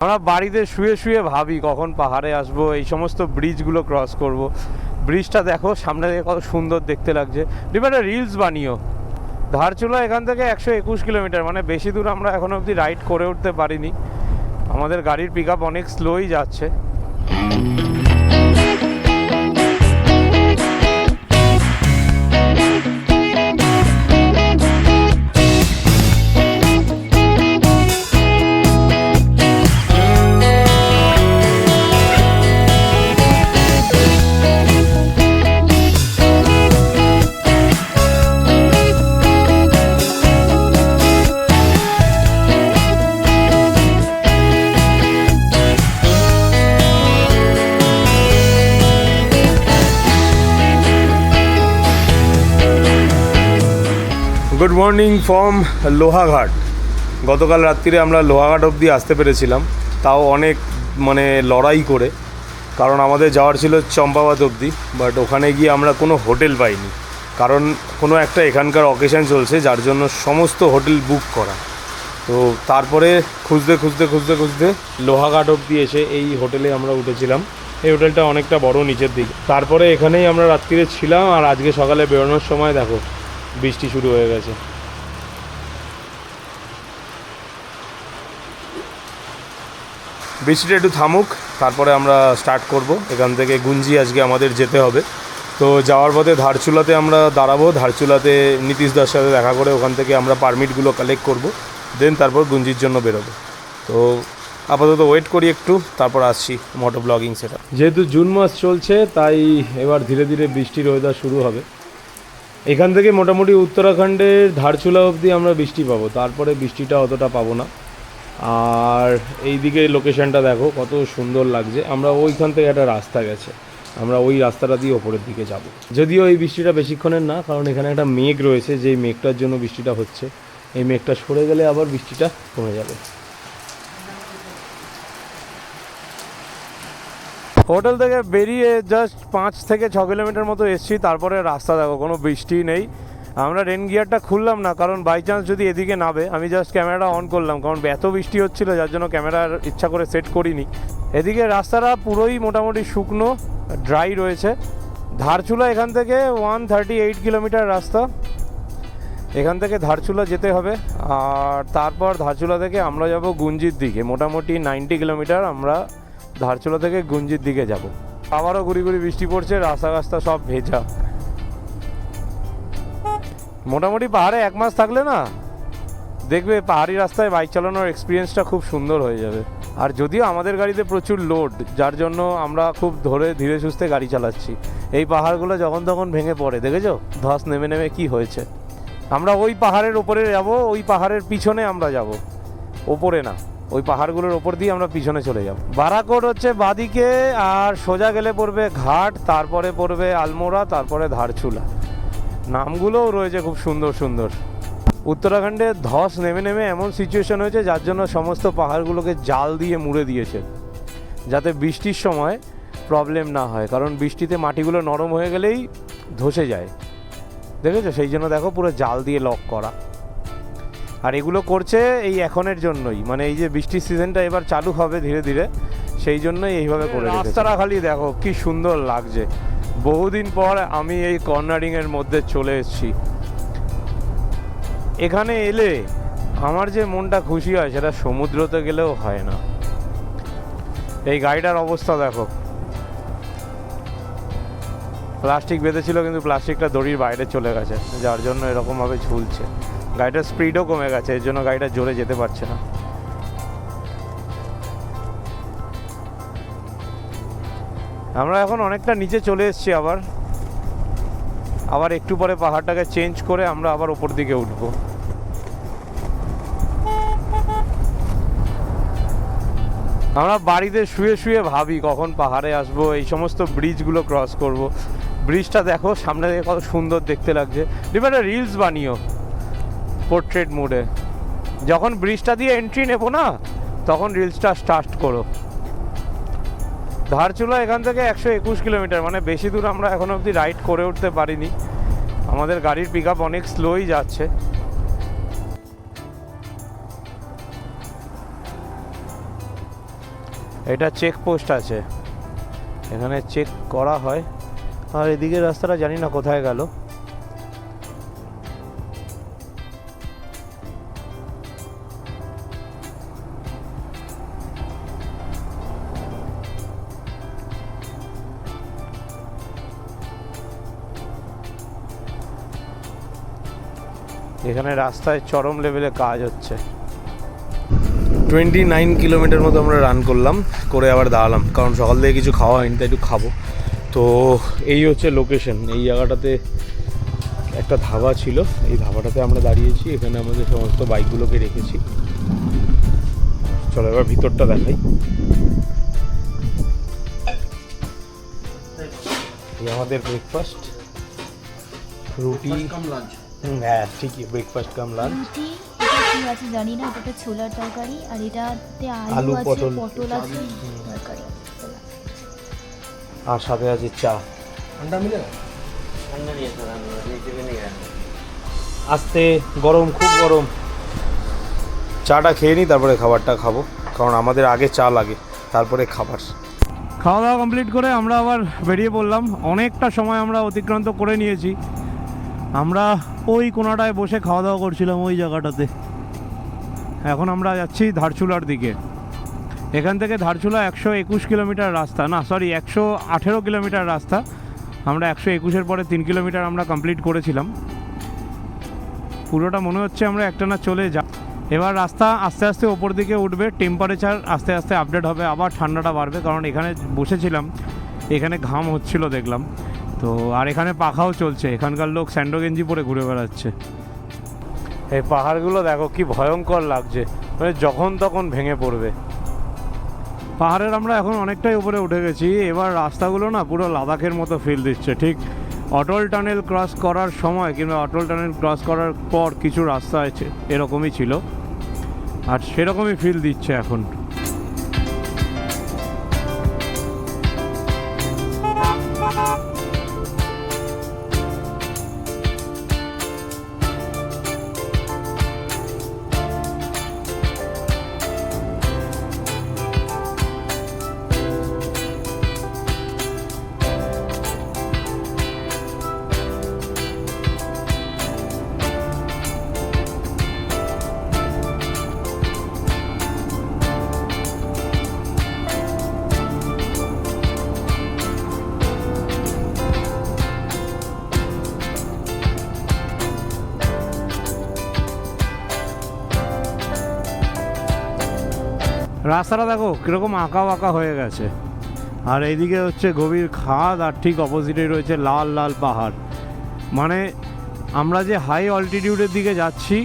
আমরা বাড়িতে শুয়ে শুয়ে ভাবি কখন পাহাড়ে আসবো, এই সমস্ত ব্রিজগুলো ক্রস করব। ব্রিজটা দেখো সামনে থেকে কত সুন্দর দেখতে লাগছে। একটা রিলস বানিও। ধারচুলা এখান থেকে 121 কিলোমিটার, মানে বেশি দূর আমরা এখনো অবধি রাইড করে উঠতে পারিনি। আমাদের গাড়ির পিক আপ অনেক স্লোই যাচ্ছে। Good morning from Lohaghat. গতকাল রাত্রিরে আমরা লোহাঘাট অবধি আসতে পেরেছিলাম, তাও অনেক লড়াই করে, কারণ আমাদের যাওয়ার ছিল চম্পাবাদ অবধি। বাট ওখানে গিয়ে আমরা কোনো হোটেল পাইনি, কারণ কোনো একটা এখানকার অকেশান চলছে যার জন্য সমস্ত হোটেল বুক করা। তো তারপরে খুঁজতে লোহাঘাট অবধি এসে এই হোটেলে আমরা উঠেছিলাম। এই হোটেলটা অনেকটা বড়, নিচের দিকে। তারপরে এখানেই আমরা রাত্রিরে ছিলাম, আর আজকে সকালে বেরোনোর সময় দেখো বৃষ্টি শুরু হয়ে গেছে। বৃষ্টিটা একটু থামুক, তারপরে আমরা স্টার্ট করব। এখান থেকে গুঞ্জি আজকে আমাদের যেতে হবে। তো যাওয়ার পথে ধারচুলাতে আমরা দাঁড়াবো। ধারচুলাতে নীতিশ দার সাথে দেখা করে ওখান থেকে আমরা পারমিটগুলো কালেক্ট করব, দেন তারপর গুঞ্জির জন্য বেরোবো। তো আপাতত ওয়েট করি একটু, তারপর আসছি মোটো ব্লগিং সেটা। যেহেতু জুন মাস চলছে, তাই এবার ধীরে ধীরে বৃষ্টির ওয়েদার শুরু হবে। এখান থেকে মোটামুটি উত্তরাখণ্ডের ধারচুলা অবধি আমরা বৃষ্টি পাবো, তারপরে বৃষ্টিটা অতটা পাবো না। আর এই দিকে লোকেশনটা দেখো কত সুন্দর লাগছে। আমরা ওইখান থেকে একটা রাস্তা গেছে, আমরা ওই রাস্তাটা দিয়ে ওপরের দিকে যাব। যদিও এই বৃষ্টিটা বেশিক্ষণের না, কারণ এখানে একটা মেঘ রয়েছে, যেই মেঘটার জন্য বৃষ্টিটা হচ্ছে। এই মেঘটা সরে গেলে আবার বৃষ্টিটা কমে যাবে। হোটেল থেকে বেরিয়ে জাস্ট 5 থেকে 6 কিলোমিটার মতো এসেছি। তারপরে রাস্তা দেখো, কোনো বৃষ্টি নেই। আমরা রেন গিয়ারটা খুললাম না, কারণ বাই চান্স যদি এদিকে নাবে। আমি জাস্ট ক্যামেরাটা অন করলাম, কারণ এত বৃষ্টি হচ্ছিলো যার জন্য ক্যামেরার ইচ্ছা করে সেট করিনি। এদিকে রাস্তাটা পুরোই মোটামুটি শুকনো, ড্রাই রয়েছে। ধারচুলা এখান থেকে 138 কিলোমিটার রাস্তা। এখান থেকে ধারচুলা যেতে হবে, আর তারপর ধারচুলা থেকে আমরা যাব গুঞ্জির দিকে। মোটামুটি 90 কিলোমিটার আমরা ধারচুলা থেকে গুঞ্জির দিকে যাব। আবারও গুড়ি বৃষ্টি পড়ছে, রাস্তা সব ভেজা। মোটামুটি পাহাড়ে 1 মাস থাকলে না, দেখবে পাহাড়ি রাস্তায় বাইক চালানোর এক্সপিরিয়েন্সটা খুব সুন্দর হয়ে যাবে। আর যদিও আমাদের গাড়িতে প্রচুর লোড, যার জন্য আমরা খুব ধীরে সুস্থে গাড়ি চালাচ্ছি। এই পাহাড়গুলো যখন তখন ভেঙে পড়ে, দেখেছো ধস নেমে কি হয়েছে। আমরা ওই পাহাড়ের ওপরে যাব, ওই পাহাড়ের পিছনে আমরা যাব, ওপরে না, ওই পাহাড়গুলোর ওপর দিয়ে আমরা পিছনে চলে যাব। বারাকোট হচ্ছে বাদিকে, আর সোজা গেলে পড়বে ঘাট, তারপরে পড়বে আলমোড়া, তারপরে ধারচুলা। নামগুলোও রয়েছে খুব সুন্দর সুন্দর। উত্তরাখণ্ডে ধস নেমে এমন সিচুয়েশন হয়েছে, যার জন্য সমস্ত পাহাড়গুলোকে জাল দিয়ে মুড়ে দিয়েছে, যাতে বৃষ্টির সময় প্রবলেম না হয়। কারণ বৃষ্টিতে মাটিগুলো নরম হয়ে গেলেই ধসে যায়, দেখেছো? সেই জন্য দেখো পুরো জাল দিয়ে লক করা। আর এগুলো করছে এই এখনের জন্যই, মানে এই যে বৃষ্টির সিজনটা এবার চালু হবে ধীরে ধীরে, সেই জন্যই এইভাবে করে রেখেছে। রাস্তাটা খালি দেখো কি সুন্দর লাগছে। বহুদিন পর আমি এই কর্নারিংয়ের মধ্যে চলে এসেছি। এখানে এলে আমার যে মনটা খুশি হয়, সেটা সমুদ্রতে গেলেও হয় না। এই গাড়িটার অবস্থা দেখো, প্লাস্টিক বেঁধেছিল, কিন্তু প্লাস্টিকটা দড়ির বাইরে চলে গেছে, যার জন্য এরকমভাবে ঝুলছে। গাড়িটার স্পিডও কমে গেছে, এর জন্য গাড়িটা জোরে যেতে পারছে না। আমরা এখন অনেকটা নিচে চলে এসেছি। আবার একটু পরে পাহাড়টাকে চেঞ্জ করে আমরা আবার ওপর দিকে উঠবো। আমরা বাড়িতে শুয়ে শুয়ে ভাবি কখন পাহাড়ে আসবো, এই সমস্ত ব্রিজগুলো ক্রস করব। ব্রিজটা দেখো সামনে থেকে কত সুন্দর দেখতে লাগছে। একটা রিলস বানিও পোর্ট্রেট মোডে। যখন ব্রিজটা দিয়ে এন্ট্রি নেবো না, তখন রিলসটা স্টার্ট করো। ধারচুলা এখান থেকে 121 কিলোমিটার, মানে বেশি দূর আমরা এখনো অবধি রাইড করে উঠতে পারিনি। আমাদের গাড়ির পিক আপ অনেক স্লোই যাচ্ছে। এটা চেক পোস্ট আছে, এখানে চেক করা হয়। আর এদিকে রাস্তাটা জানি না কোথায় গেল। এখানে রাস্তায় চরম লেভেলে কাজ হচ্ছে। 29 কিলোমিটার মতো আমরা রান করলাম, করে আবার দাঁড়ালাম, কারণ সকাল থেকে কিছু খাওয়া হয়নি, তাই একটু খাবো। তো এই হচ্ছে লোকেশন। এই জায়গাটাতে একটা ধাবা ছিল, এই ধাবাটাতে আমরা দাঁড়িয়েছি, এখানে আমাদের সমস্ত বাইকগুলোকে রেখেছি। চলো এবার ভিতরটা দেখাই। এই আমাদের ব্রেকফাস্ট, রুটি কাম লাঞ্চ। হ্যাঁ ঠিকই, ব্রেকফাস্ট কাম লাঞ্চ। রুটি এটা কি আছে জানি না, এটা ছোলার তরকারি, আর এটাতে আলু আছে, পটল আছে, তরকারি আর সাথে আছে চা। अंडा मिलेगा? अंडा नहीं है सर, नीचे भी नहीं है। আস্তে গরম, খুব গরম। চাটা খেয়ে নিই, তারপরে খাবারটা খাবো, কারণ আমাদের আগে চা লাগে, তারপরে খাবার। খাওয়া দাওয়া কমপ্লিট করে আমরা আবার বেরিয়ে পড়লাম। অনেকটা সময় আমরা অতিক্রান্ত করে নিয়েছি। আমরা ওই কোনাটায় বসে খাওয়া দাওয়া করছিলাম, ওই জায়গাটাতে। এখন আমরা যাচ্ছি ধারচুলার দিকে। এখান থেকে ধারচুলা 121 কিলোমিটার রাস্তা, না সরি 118 কিলোমিটার রাস্তা। আমরা 121-এর পরে 3 কিলোমিটার আমরা কমপ্লিট করেছিলাম। পুরোটা মনে হচ্ছে আমরা একটানা চলে যা। এবার রাস্তা আস্তে আস্তে ওপর দিকে উঠবে, টেম্পারেচার আস্তে আস্তে আপডেট হবে, আবার ঠান্ডাটা বাড়বে, কারণ এখানে বসেছিলাম, এখানে ঘাম হচ্ছিল দেখলাম তো। আর এখানে পাখাও চলছে, এখানকার লোক স্যান্ডো গেঞ্জি পরে ঘুরে বেড়াচ্ছে। এই পাহাড়গুলো দেখো কি ভয়ঙ্কর লাগছে, মানে যখন তখন ভেঙে পড়বে। পাহাড়ের আমরা এখন অনেকটাই উপরে উঠে গেছি। এবার রাস্তাগুলো না পুরো লাদাখের মতো ফিল দিচ্ছে। ঠিক অটল টানেল ক্রস করার সময় কিংবা অটল টানেল ক্রস করার পর কিছু রাস্তা আছে এরকমই ছিল, আর সেরকমই ফিল দিচ্ছে এখন। রাস্তাটা দেখো কীরকম আঁকা বাঁকা হয়ে গেছে, আর এইদিকে হচ্ছে গভীর খাদ, আর ঠিক অপোজিটে রয়েছে লাল লাল পাহাড়। মানে আমরা যে হাই অল্টিটিউডের দিকে যাচ্ছি,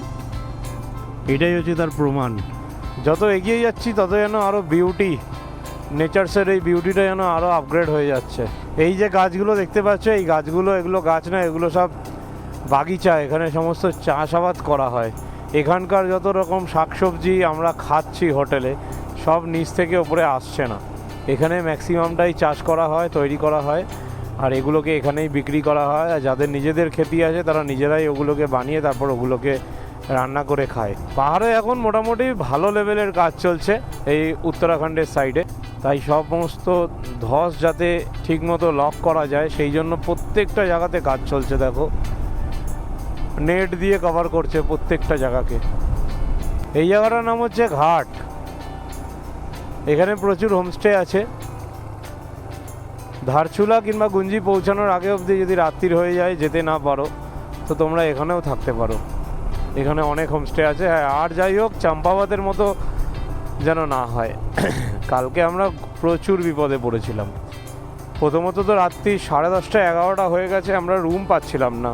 এটাই হচ্ছে তার প্রমাণ। যত এগিয়ে যাচ্ছি তত যেন আরও বিউটি, নেচার্সের এই বিউটিটা যেন আরও আপগ্রেড হয়ে যাচ্ছে। এই যে গাছগুলো দেখতে পাচ্ছ, এই গাছগুলো, এগুলো গাছ না, এগুলো সব বাগিচা। এখানে সমস্ত চাষাবাদ করা হয়। এখানকার যত রকম শাকসবজি আমরা খাচ্ছি হোটেলে, সব নিচ থেকে ওপরে আসছে না, এখানে ম্যাক্সিমামটাই চাষ করা হয়, তৈরি করা হয়, আর এগুলোকে এখানেই বিক্রি করা হয়। আর যাদের নিজেদের ক্ষেতি আছে তারা নিজেরাই ওগুলোকে বানিয়ে তারপর ওগুলোকে রান্না করে খায়। পাহাড়ে এখন মোটামুটি ভালো লেভেলের কাজ চলছে এই উত্তরাখণ্ডের সাইডে, তাই সমস্ত ধস যাতে ঠিকমতো লক করা যায় সেই জন্য প্রত্যেকটা জায়গাতে কাজ চলছে। দেখো নেট দিয়ে কভার করছে প্রত্যেকটা জায়গাকে। এই জায়গাটার নাম হচ্ছে ঘাট। এখানে প্রচুর হোমস্টে আছে। ধারচুলা কিংবা গুঞ্জি পৌঁছানোর আগে অবধি যদি রাত্রির হয়ে যায়, যেতে না পারো, তো তোমরা এখানেও থাকতে পারো। এখানে অনেক হোমস্টে আছে। হ্যাঁ, আর যাই হোক, চাম্পাবাতের মতো যেন না হয়। কালকে আমরা প্রচুর বিপদে পড়েছিলাম। প্রথমত তো রাত্রি 10:30 11টা হয়ে গেছে, আমরা রুম পাচ্ছিলাম না।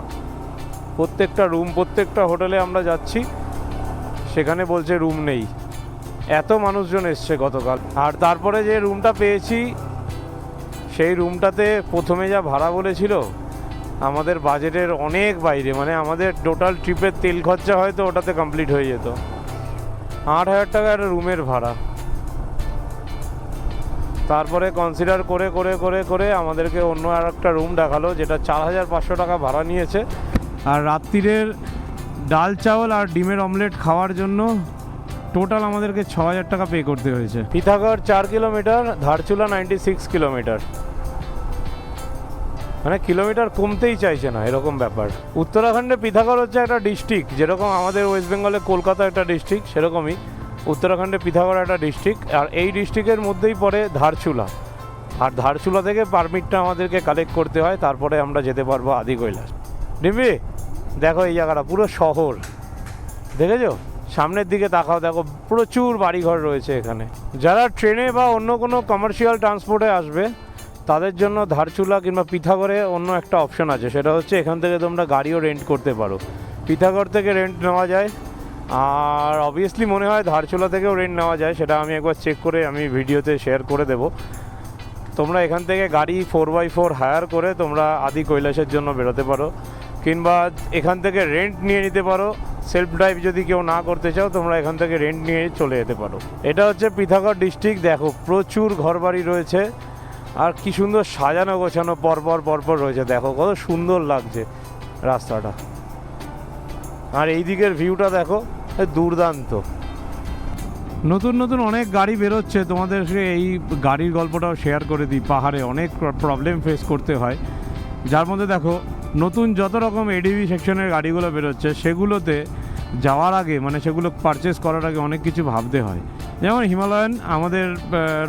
প্রত্যেকটা হোটেলে আমরা যাচ্ছি, সেখানে বলছে রুম নেই। এত মানুষজন এসছে গতকাল। আর তারপরে যে রুমটা পেয়েছি, সেই রুমটাতে প্রথমে যা ভাড়া বলেছিল আমাদের বাজেটের অনেক বাইরে। মানে আমাদের টোটাল ট্রিপের তেল খরচা হয়তো ওটাতে কমপ্লিট হয়ে যেত। 8,000 টাকা একটা রুমের ভাড়া। তারপরে কনসিডার করে করে করে করে আমাদেরকে অন্য আর একটা রুম দেখালো, যেটা 4,500 টাকা ভাড়া নিয়েছে। আর রাত্রিরের ডাল চাওয়াল আর ডিমের অমলেট খাওয়ার জন্য টোটাল আমাদেরকে 6,000 টাকা পে করতে হয়েছে। পিথাগড় 4 কিলোমিটার, ধারচুলা 96 কিলোমিটার, মানে কিলোমিটার কমতেই চাইছে না, এরকম ব্যাপার। উত্তরাখণ্ডে পিথাগড় হচ্ছে একটা ডিস্ট্রিক্ট, যেরকম আমাদের ওয়েস্ট বেঙ্গলে কলকাতা একটা ডিস্ট্রিক্ট, সেরকমই উত্তরাখণ্ডে পিথাগড় একটা ডিস্ট্রিক্ট। আর এই ডিস্ট্রিক্টের মধ্যেই পড়ে ধারচুলা, আর ধারচুলা থেকে পারমিটটা আমাদেরকে কালেক্ট করতে হয়, তারপরে আমরা যেতে পারবো আদি কৈলাস। ডিম্বি দেখো এই জায়গাটা পুরো শহর, দেখেছো? সামনের দিকে তাকাও, দেখো প্রচুর বাড়িঘর রয়েছে এখানে। যারা ট্রেনে বা অন্য কোনো কমার্শিয়াল ট্রান্সপোর্টে আসবে তাদের জন্য ধারচুলা কিংবা পিথাগড়ে অন্য একটা অপশন আছে, সেটা হচ্ছে এখান থেকে তোমরা গাড়িও রেন্ট করতে পারো। পিথাগড় থেকে রেন্ট নেওয়া যায়, আর অবভিয়াসলি মনে হয় ধারচুলা থেকেও রেন্ট নেওয়া যায়, সেটা আমি একবার চেক করে আমি ভিডিওতে শেয়ার করে দেবো। তোমরা এখান থেকে গাড়ি 4x4 হায়ার করে তোমরা আদি কৈলাসের জন্য বেরোতে পারো, কিংবা এখান থেকে রেন্ট নিয়ে নিতে পারো। সেলফ ড্রাইভ যদি কেউ না করতে চাও তোমরা এখান থেকে রেন্ট নিয়ে চলে যেতে পারো। এটা হচ্ছে পিথাগড় ডিস্ট্রিক্ট। দেখো প্রচুর ঘরবাড়ি রয়েছে, আর কি সুন্দর সাজানো গোছানো পরপর রয়েছে। দেখো কত সুন্দর লাগছে রাস্তাটা, আর এই দিকের ভিউটা দেখো, দুর্দান্ত। নতুন নতুন অনেক গাড়ি বেরোচ্ছে, তোমাদেরকে এই গাড়ির গল্পটাও শেয়ার করে দিই। পাহাড়ে অনেক প্রবলেম ফেস করতে হয়, যার মধ্যে দেখো নতুন যত রকম এডিভি সেকশনের গাড়িগুলো বেরোচ্ছে, সেগুলোতে যাওয়ার আগে মানে সেগুলো পারচেস করার আগে অনেক কিছু ভাবতে হয়। যেমন হিমালয়ান, আমাদের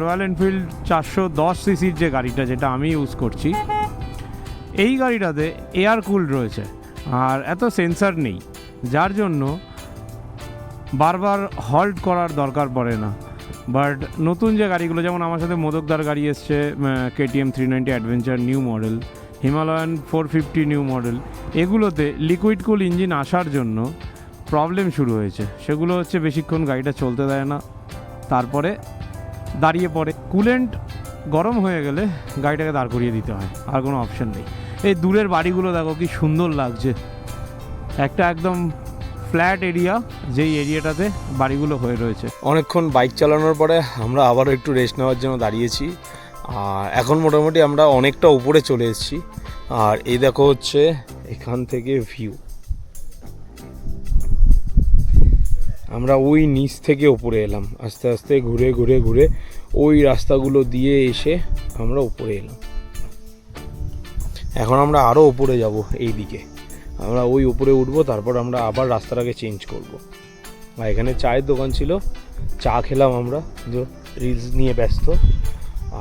রয়্যাল এনফিল্ড 410 সিসির যে গাড়িটা, যেটা আমি ইউজ করছি, এই গাড়িটাতে এয়ার কুলড রয়েছে আর এত সেন্সার নেই, যার জন্য বারবার হল্ট করার দরকার পড়ে না। বাট নতুন যে গাড়িগুলো, যেমন আমার সাথে মোদকদার গাড়ি এসছে, KTM 390 adventure new model, Himalayan 450 new model, এগুলোতে লিকুইড কুল ইঞ্জিন আসার জন্য প্রবলেম শুরু হয়েছে। সেগুলো হচ্ছে বেশিক্ষণ গাড়িটা চলতে দেয় না, তারপরে দাঁড়িয়ে পড়ে। কুলেন্ট গরম হয়ে গেলে গাড়িটাকে দাঁড় করিয়ে দিতে হয়, আর কোনো অপশন নেই। এই দূরের বাড়িগুলো দেখো কি সুন্দর লাগছে, একটা একদম ফ্ল্যাট এরিয়া, যেই এরিয়াটাতে বাড়িগুলো হয়ে রয়েছে। অনেকক্ষণ বাইক চালানোর পরে আমরা আবারও একটু রেস্ট নেওয়ার জন্য দাঁড়িয়েছি, আর এখন মোটামুটি আমরা অনেকটা উপরে চলে এসেছি। আর এই দেখো হচ্ছে এখান থেকে ভিউ, আমরা ওই নিচ থেকে উপরে এলাম, আস্তে আস্তে ঘুরে ঘুরে ঘুরে ওই রাস্তাগুলো দিয়ে এসে আমরা উপরে এলাম। এখন আমরা আরও উপরে যাব, এই দিকে আমরা ওই উপরে উঠবো, তারপর আমরা আবার রাস্তাটাকে চেঞ্জ করব। আর এখানে চায়ের দোকান ছিল, চা খেলাম আমরা, রিলস নিয়ে ব্যস্ত,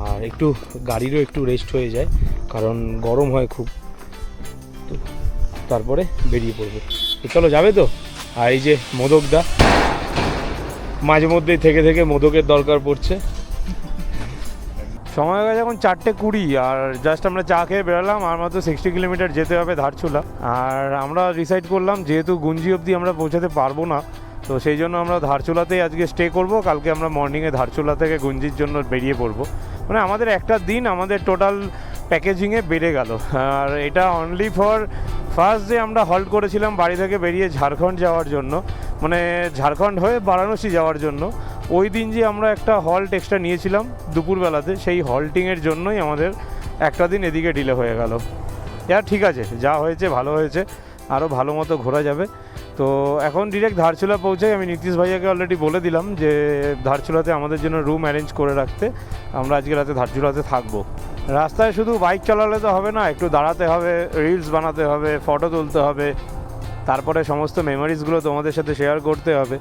আর একটু গাড়িরও একটু রেস্ট হয়ে যায় কারণ গরম হয় খুব, তো তারপরে বেরিয়ে পড়বো। তো চলো, যাবে তো? আর এই যে মোদকদা মাঝে মধ্যেই থেকে থেকে মোদকের দরকার পড়ছে। সময় হয়ে গেছে এখন 4:20, আর জাস্ট আমরা চা খেয়ে বেরোলাম। আর মাত্র 60 কিলোমিটার যেতে হবে ধারচুলা। আর আমরা ডিসাইড করলাম যেহেতু গুঞ্জি অবধি আমরা পৌঁছাতে পারবো না, তো সেই জন্য আমরা ধারচুলাতেই আজকে স্টে করব। কালকে আমরা মর্নিংয়ে ধারচুলা থেকে গুঞ্জির জন্য বেরিয়ে পড়বো। মানে আমাদের একটা দিন আমাদের টোটাল প্যাকেজিংয়ে বেড়ে গেল। আর এটা অনলি ফর ফার্স্ট ডে আমরা হল্ট করেছিলাম বাড়ি থেকে বেরিয়ে ঝাড়খণ্ড যাওয়ার জন্য, মানে ঝাড়খণ্ড হয়ে বারাণসী যাওয়ার জন্য। ওই দিন যে আমরা একটা হল্ট এক্সট্রা নিয়েছিলাম দুপুরবেলাতে, সেই হল্টিংয়ের জন্যই আমাদের একটা দিন এদিকে ডিলে হয়ে গেল। ঠিক আছে, যা হয়েছে ভালো হয়েছে, আরও ভালো মতো ঘোরা যাবে। তো এখন ডিরেক্ট ধারচুলা পৌঁছাই। আমি নীতিশ ভাইয়াকে অলরেডি বলে দিলাম যে ধারচুলাতে আমাদের জন্য রুম অ্যারেঞ্জ করে রাখতে, আমরা আজকে রাতে ধারচুলাতে থাকবো। রাস্তায় শুধু বাইক চালালে তো হবে না, একটু দাঁড়াতে হবে, রিলস বানাতে হবে, ফটো তুলতে হবে, তারপরে সমস্ত মেমোরিজগুলো তোমাদের সাথে শেয়ার করতে হবে।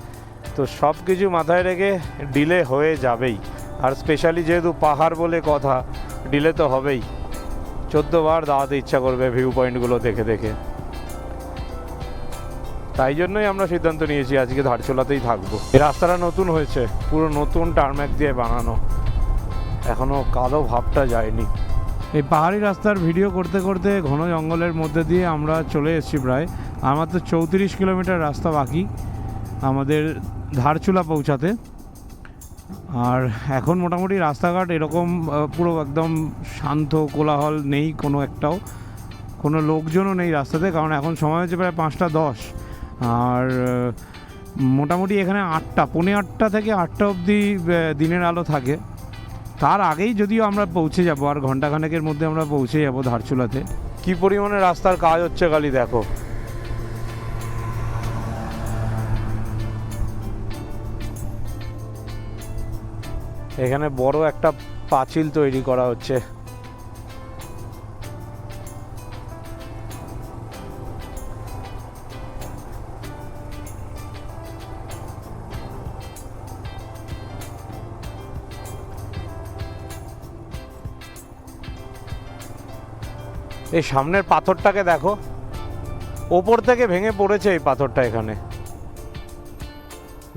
তো সব কিছু মাথায় রেখে ডিলে হয়ে যাবেই। আর স্পেশালি যেহেতু পাহাড় বলে কথা, ডিলে তো হবেই। 14 বার দাঁড়াতে ইচ্ছা করবে ভিউ পয়েন্টগুলো দেখে দেখে। তাই জন্যই আমরা সিদ্ধান্ত নিয়েছি আজকে ধারচুলাতেই থাকবো। এই রাস্তাটা নতুন হয়েছে, পুরো নতুন টার্ম্যাক দিয়ে বানানো, এখনও কালো ভাবটা যায়নি। এই পাহাড়ি রাস্তার ভিডিও করতে করতে ঘন জঙ্গলের মধ্যে দিয়ে আমরা চলে এসেছি প্রায়। আমার তো 34 কিলোমিটার রাস্তা বাকি আমাদের ধারচুলা পৌঁছাতে। আর এখন মোটামুটি রাস্তাঘাট এরকম পুরো একদম শান্ত, কোলাহল নেই কোনো একটাও, কোনো লোকজনও নেই রাস্তাতে, কারণ এখন সময় হচ্ছে প্রায় 5:10। আর মোটামুটি এখানে 8টা থেকে 8টা অবধি দিনের আলো থাকে। তার আগেই যদিও আমরা পৌঁছে যাব, আর ঘন্টাখানেকের মধ্যে আমরা পৌঁছে যাব ধারচুলাতে। কি পরিমাণে রাস্তার কাজ হচ্ছে খালি দেখো। এখানে বড় একটা পাঁচিল তৈরি করা হচ্ছে। এই সামনের পাথরটাকে দেখো, ওপর থেকে ভেঙে পড়েছে এই পাথরটা, এখানে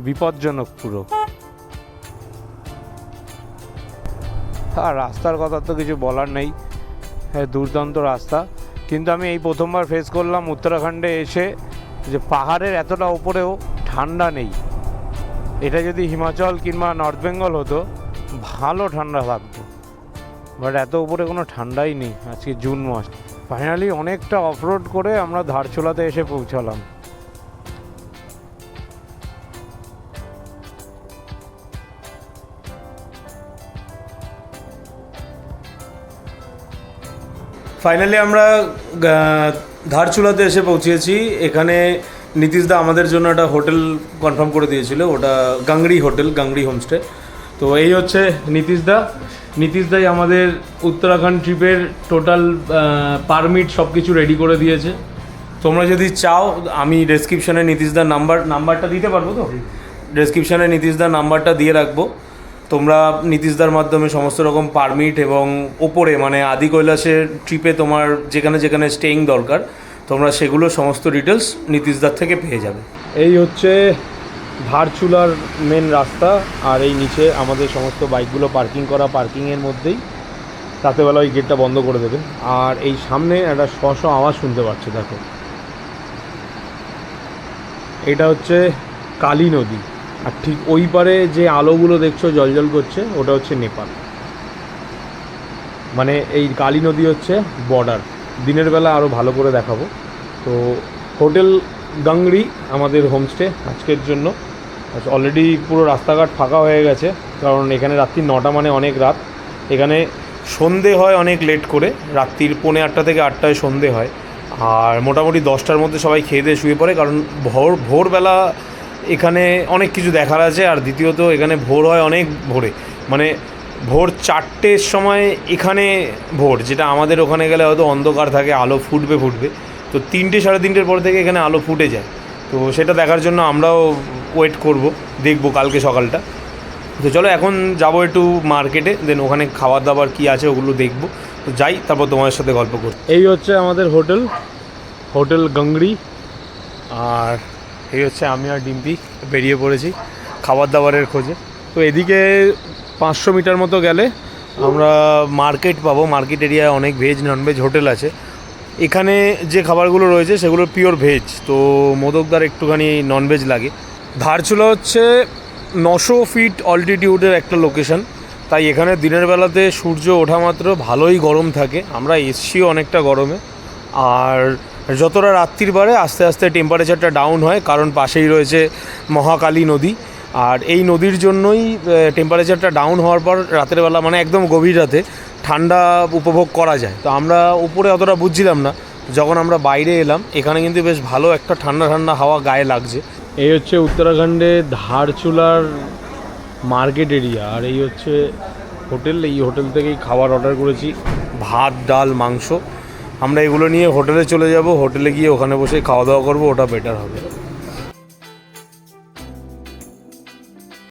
বিপজ্জনক পুরো। আর রাস্তার কথা তো কিছু বলার নেই, হ্যাঁ দুর্দান্ত রাস্তা। কিন্তু আমি এই প্রথমবার ফেস করলাম উত্তরাখণ্ডে এসে যে পাহাড়ের এতটা উপরেও ঠান্ডা নেই। এটা যদি হিমাচল কিংবা নর্থ বেঙ্গল হতো ভালো ঠান্ডা লাগতো, বাট এত উপরে কোনো ঠান্ডাই নেই। আজকে জুন মাস। ফাইনালি অনেকটা অফরোড করে আমরা ধারচুলাতে এসে পৌঁছালাম। ফাইনালি আমরা ধারচুলাতে এসে পৌঁছেছি। এখানে নীতিশদা আমাদের জন্য একটা হোটেল কনফার্ম করে দিয়েছিল, ওটা গাংড়ি হোটেল, গাংড়ি হোমস্টে। তো এই হচ্ছে নীতিশদাই আমাদের উত্তরাখণ্ড ট্রিপের টোটাল পারমিট সব কিছু রেডি করে দিয়েছে। তোমরা যদি চাও আমি ডেসক্রিপশানে নীতিশদার নাম্বারটা দিতে পারবো, তো ডেসক্রিপশানে নীতিশদার নাম্বারটা দিয়ে রাখবো। তোমরা নীতিশদার মাধ্যমে সমস্ত রকম পারমিট এবং ওপরে মানে আদি কৈলাসের ট্রিপে তোমার যেখানে যেখানে স্টেইং দরকার তোমরা সেগুলো সমস্ত ডিটেলস নীতিশদার থেকে পেয়ে যাবে। এই হচ্ছে ধারচুলার মেন রাস্তা, আর এই নিচে আমাদের সমস্ত বাইকগুলো পার্কিং করা, পার্কিংয়ের মধ্যেই রাতেবেলা ওই গেটটা বন্ধ করে দেবে। আর এই সামনে একটা শশ আওয়াজ শুনতে পাচ্ছ, দেখো এটা হচ্ছে কালী নদী। আর ঠিক ওই পারে যে আলোগুলো দেখছো জলজল করছে ওটা হচ্ছে নেপাল। মানে এই কালী নদী হচ্ছে বর্ডার। দিনের বেলা আরও ভালো করে দেখাবো। তো হোটেল গাংড়ি আমাদের হোমস্টে আজকের জন্য। অলরেডি পুরো রাস্তাঘাট ফাঁকা হয়ে গেছে, কারণ এখানে রাত্রি 9টা মানে অনেক রাত। এখানে সন্ধে হয় অনেক লেট করে, রাত্রির 7:45 থেকে 8টায় সন্ধে হয়। আর মোটামুটি 10টার মধ্যে সবাই খেয়ে দিয়ে শুয়ে পড়ে, কারণ ভোরবেলা এখানে অনেক কিছু দেখার আছে। আর দ্বিতীয়ত এখানে ভোর হয় অনেক ভোরে, মানে ভোর 4টের সময় এখানে ভোর, যেটা আমাদের ওখানে গেলে হয়তো অন্ধকার থাকে, আলো ফুটবে। তো 3টে 3:30 পর থেকে এখানে আলো ফুটে যায়। তো সেটা দেখার জন্য আমরাও ওয়েট করব, দেখব কালকে সকালটা। তো চলো এখন যাবো একটু মার্কেটে, দেন ওখানে খাবার দাবার কী আছে ওগুলো দেখবো। তো যাই, তারপর তোমাদের সাথে গল্প করি। এই হচ্ছে আমাদের হোটেল গাংড়ি। আর এই হচ্ছে আমি আর ডিম্পি বেরিয়ে পড়েছি খাবার দাবারের খোঁজে। তো এদিকে 500 মিটার মতো গেলে আমরা মার্কেট পাবো। মার্কেট এরিয়ায় অনেক ভেজ ননভেজ হোটেল আছে। এখানে যে খাবারগুলো রয়েছে সেগুলো পিওর ভেজ, তো মোদকদার একটুখানি ননভেজ লাগে। ধারচুলা হচ্ছে 900 ফিট অল্টিটিউডের একটা লোকেশন, তাই এখানে দিনের বেলাতে সূর্য ওঠা মাত্র ভালোই গরম থাকে। আমরা এসছিও অনেকটা গরমে, আর যতটা রাত্রির বাড়ে আস্তে আস্তে টেম্পারেচারটা ডাউন হয়, কারণ পাশেই রয়েছে মহাকালী নদী। আর এই নদীর জন্যই টেম্পারেচারটা ডাউন হওয়ার পর রাতের বেলা মানে একদম গভীর রাতে ঠান্ডা উপভোগ করা যায়। তো আমরা উপরে অতটা বুঝছিলাম না, যখন আমরা বাইরে এলাম এখানে কিন্তু বেশ ভালো একটা ঠান্ডা হাওয়া গায়ে লাগছে। এই হচ্ছে উত্তরাখণ্ডে ধারচুলার মার্কেট এরিয়া, আর এই হচ্ছে হোটেল। এই হোটেল থেকেই খাবার অর্ডার করেছি, ভাত, ডাল, মাংস। আমরা এগুলো নিয়ে হোটেলে চলে যাব, হোটেলে গিয়ে ওখানে বসে খাওয়া দাওয়া করবো, ওটা বেটার হবে।